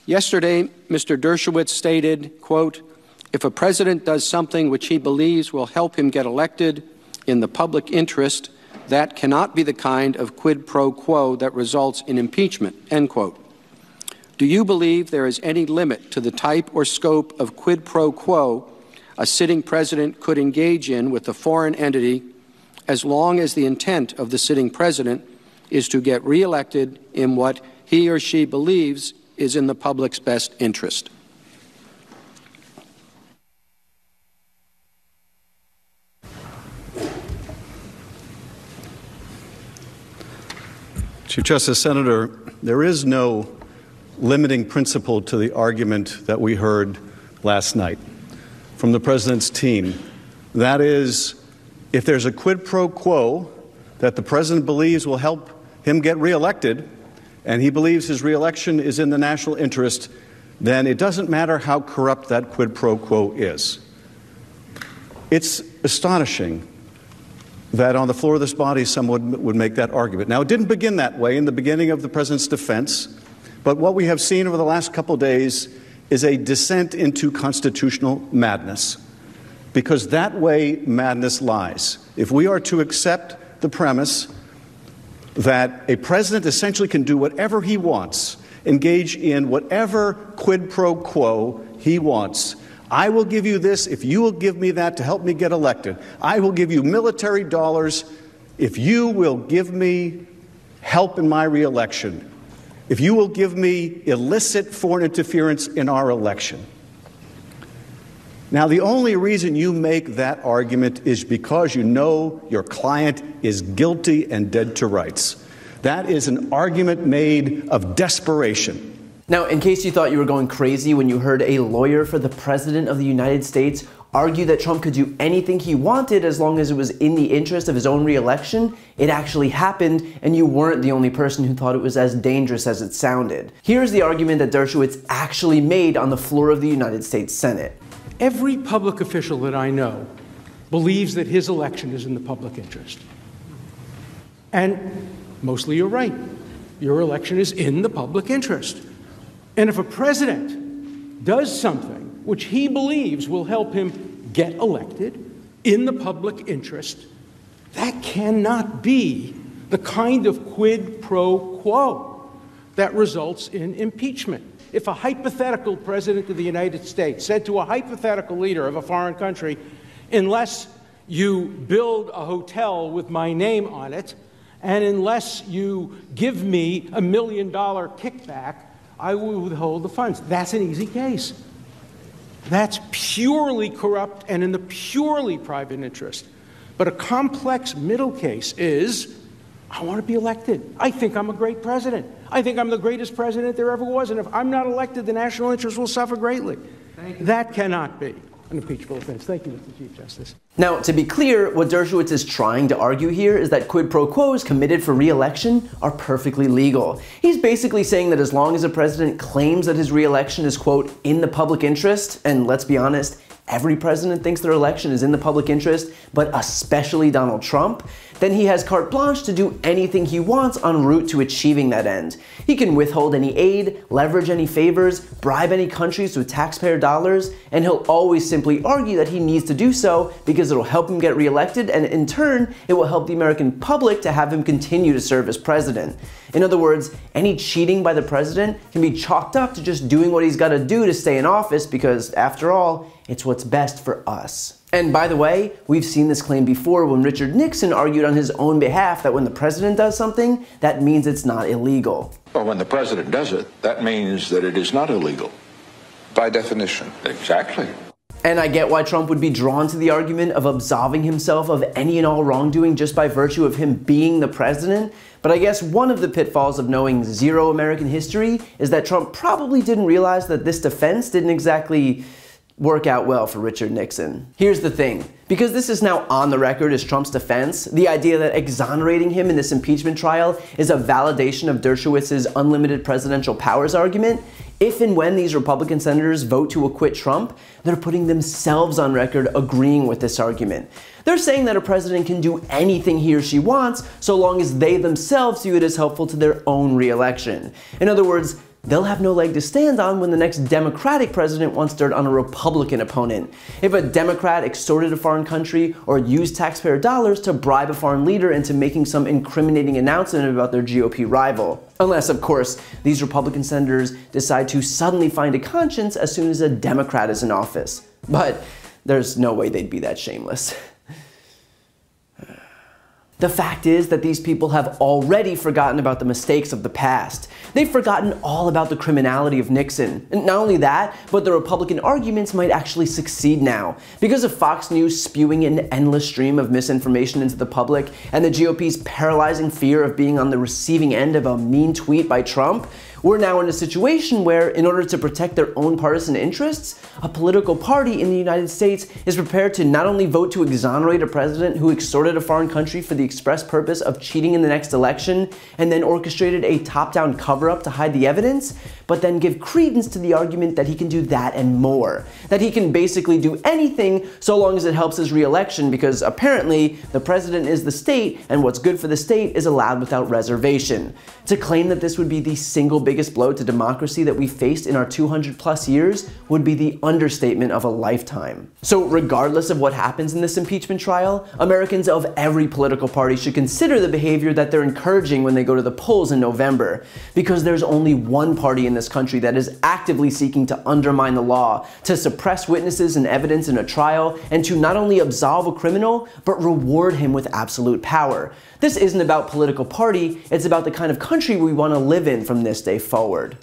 Yesterday, Mr. Dershowitz stated, quote, "If a president does something which he believes will help him get elected in the public interest, that cannot be the kind of quid pro quo that results in impeachment," end quote. Do you believe there is any limit to the type or scope of quid pro quo a sitting president could engage in with a foreign entity as long as the intent of the sitting president is to get reelected in what he or she believes is in the public's best interest? Chief Justice, Senator, there is no limiting principle to the argument that we heard last night from the President's team. That is, if there's a quid pro quo that the President believes will help him get reelected, and he believes his reelection is in the national interest, then it doesn't matter how corrupt that quid pro quo is. It's astonishing that on the floor of this body someone would make that argument. Now, it didn't begin that way in the beginning of the President's defense, but what we have seen over the last couple of days is a descent into constitutional madness, because that way madness lies. If we are to accept the premise that a president essentially can do whatever he wants, engage in whatever quid pro quo he wants. I will give you this if you will give me that to help me get elected. I will give you military dollars if you will give me help in my reelection. If you will give me illicit foreign interference in our election. Now, the only reason you make that argument is because you know your client is guilty and dead to rights. That is an argument made of desperation. Now, in case you thought you were going crazy when you heard a lawyer for the President of the United States argue that Trump could do anything he wanted as long as it was in the interest of his own reelection, it actually happened, and you weren't the only person who thought it was as dangerous as it sounded. Here's the argument that Dershowitz actually made on the floor of the United States Senate. Every public official that I know believes that his election is in the public interest. And mostly you're right. Your election is in the public interest. And if a president does something which he believes will help him get elected in the public interest, that cannot be the kind of quid pro quo that results in impeachment. If a hypothetical president of the United States said to a hypothetical leader of a foreign country, unless you build a hotel with my name on it, and unless you give me $1 million kickback, I will withhold the funds. That's an easy case. That's purely corrupt and in the purely private interest. But a complex middle case is, I want to be elected. I think I'm a great president. I think I'm the greatest president there ever was. And if I'm not elected, the national interest will suffer greatly. That cannot be an impeachable offense. Thank you, Mr. Chief Justice. Now, to be clear, what Dershowitz is trying to argue here is that quid pro quos committed for re-election are perfectly legal. He's basically saying that as long as a president claims that his re-election is, quote, in the public interest, and let's be honest, every president thinks their election is in the public interest, but especially Donald Trump, then he has carte blanche to do anything he wants en route to achieving that end. He can withhold any aid, leverage any favors, bribe any countries with taxpayer dollars, and he'll always simply argue that he needs to do so because it'll help him get reelected, and in turn, it will help the American public to have him continue to serve as president. In other words, any cheating by the president can be chalked up to just doing what he's got to do to stay in office because, after all, it's what's best for us. And by the way, we've seen this claim before when Richard Nixon argued on his own behalf that when the president does something, that means it's not illegal. Well, when the president does it, that means that it is not illegal. By definition. Exactly. And I get why Trump would be drawn to the argument of absolving himself of any and all wrongdoing just by virtue of him being the president. But I guess one of the pitfalls of knowing zero American history is that Trump probably didn't realize that this defense didn't exactly work out well for Richard Nixon. Here's the thing. Because this is now on the record as Trump's defense, the idea that exonerating him in this impeachment trial is a validation of Dershowitz's unlimited presidential powers argument, if and when these Republican senators vote to acquit Trump, they're putting themselves on record agreeing with this argument. They're saying that a president can do anything he or she wants so long as they themselves view it as helpful to their own re-election. In other words, they'll have no leg to stand on when the next Democratic president wants dirt on a Republican opponent. If a Democrat extorted a foreign country or used taxpayer dollars to bribe a foreign leader into making some incriminating announcement about their GOP rival. Unless, of course, these Republican senators decide to suddenly find a conscience as soon as a Democrat is in office. But there's no way they'd be that shameless. The fact is that these people have already forgotten about the mistakes of the past. They've forgotten all about the criminality of Nixon. And not only that, but the Republican arguments might actually succeed now. Because of Fox News spewing an endless stream of misinformation into the public, and the GOP's paralyzing fear of being on the receiving end of a mean tweet by Trump, we're now in a situation where, in order to protect their own partisan interests, a political party in the United States is prepared to not only vote to exonerate a president who extorted a foreign country for the express purpose of cheating in the next election and then orchestrated a top-down cover-up to hide the evidence, but then give credence to the argument that he can do that and more. That he can basically do anything so long as it helps his re-election, because apparently the president is the state and what's good for the state is allowed without reservation. To claim that this would be the single biggest blow to democracy that we've faced in our 200+ years would be the understatement of a lifetime. So regardless of what happens in this impeachment trial, Americans of every political party should consider the behavior that they're encouraging when they go to the polls in November. Because there's only one party in this country that is actively seeking to undermine the law, to suppress witnesses and evidence in a trial, and to not only absolve a criminal, but reward him with absolute power. This isn't about political party, it's about the kind of country we want to live in from this day forward.